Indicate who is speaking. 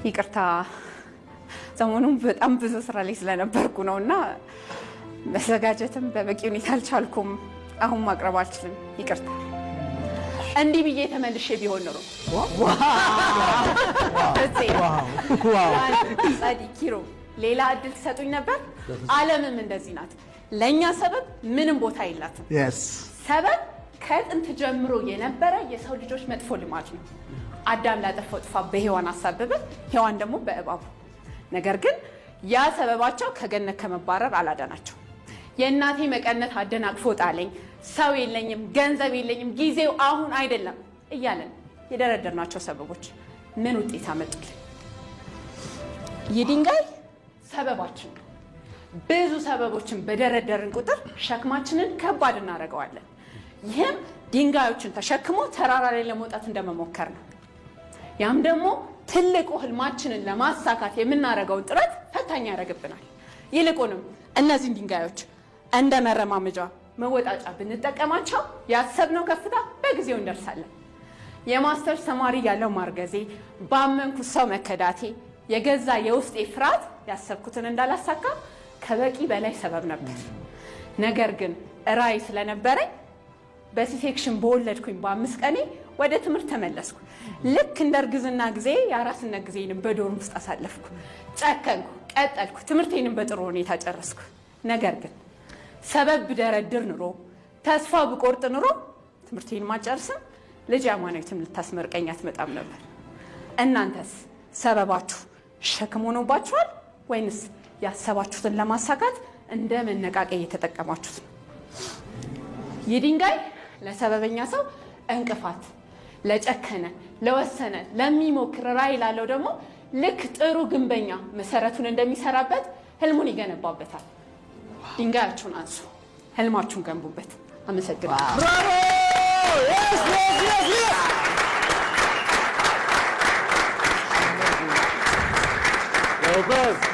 Speaker 1: ይቅርታ ሰሞኑን በጣም ብዙ ስራ ላይ ስለነበርኩ ነውና መዘጋጀትም በበቂ ሁኔታ አልቻልኩም። አሁን ማቅረብ አልችልም። ይቅርታ። እንዲህ ብዬ ተመልሼ ቢሆን ኖሮ ኪሮ ሌላ እድል ትሰጡኝ ነበር። ዓለምም እንደዚህ ናት። ለኛ ሰበብ ምንም ቦታ የላትም። ሰበብ ከጥንት ጀምሮ የነበረ የሰው ልጆች መጥፎ ልማድ ነው። አዳም ላጠፋው ጥፋት በሔዋን አሳበበ፣ ሔዋን ደግሞ በእባቡ። ነገር ግን ያ ሰበባቸው ከገነት ከመባረር አላዳናቸው። የእናቴ መቀነት አደናቅፎ ጣለኝ፣ ሰው የለኝም፣ ገንዘብ የለኝም፣ ጊዜው አሁን አይደለም እያለን የደረደርናቸው ሰበቦች ምን ውጤት አመጡልን? የድንጋይ ሰበባችን ብዙ ሰበቦችን በደረደርን ቁጥር ሸክማችንን ከባድ እናደርገዋለን። ይህም ድንጋዮችን ተሸክሞ ተራራ ላይ ለመውጣት እንደመሞከር ነው። ያም ደግሞ ትልቁ ህልማችንን ለማሳካት የምናደርገው ጥረት ፈታኝ ያደርግብናል። ይልቁንም እነዚህን ድንጋዮች እንደ መረማመጃ መወጣጫ ብንጠቀማቸው ያሰብነው ከፍታ በጊዜው እንደርሳለን። የማስተርስ ተማሪ ያለው ማርገዜ፣ ባመንኩት ሰው መከዳቴ፣ የገዛ የውስጤ ፍርሃት ያሰብኩትን እንዳላሳካ ከበቂ በላይ ሰበብ ነበር። ነገር ግን ራዕይ ስለነበረኝ በሲሴክሽን በወለድኩኝ በ5 ቀኔ ወደ ትምህርት ተመለስኩ። ልክ እንደ እርግዝና ጊዜ የአራስነት ጊዜንም በዶርም ውስጥ አሳለፍኩ። ጨከንኩ፣ ቀጠልኩ፣ ትምህርቴንም በጥሩ ሁኔታ ጨረስኩ። ነገር ግን ሰበብ ብደረድር ኑሮ፣ ተስፋ ብቆርጥ ኑሮ ትምህርቴን ማጨርስም ልጅ አማናዊትም ልታስመርቀኝ አትመጣም ነበር። እናንተስ ሰበባችሁ ሸክም ሆኖባችኋል ወይንስ ያሰባችሁትን ለማሳካት እንደ መነቃቂያ እየተጠቀማችሁት ነው? ይህ ድንጋይ ለሰበበኛ ሰው እንቅፋት፣ ለጨከነ፣ ለወሰነ፣ ለሚሞክር ራዕይ ላለው ደግሞ ልክ ጥሩ ግንበኛ መሰረቱን እንደሚሰራበት ህልሙን ይገነባበታል። ድንጋያችሁን አንሱ፣ ህልማችሁን ገንቡበት። አመሰግናለሁ።
Speaker 2: ብራቮ!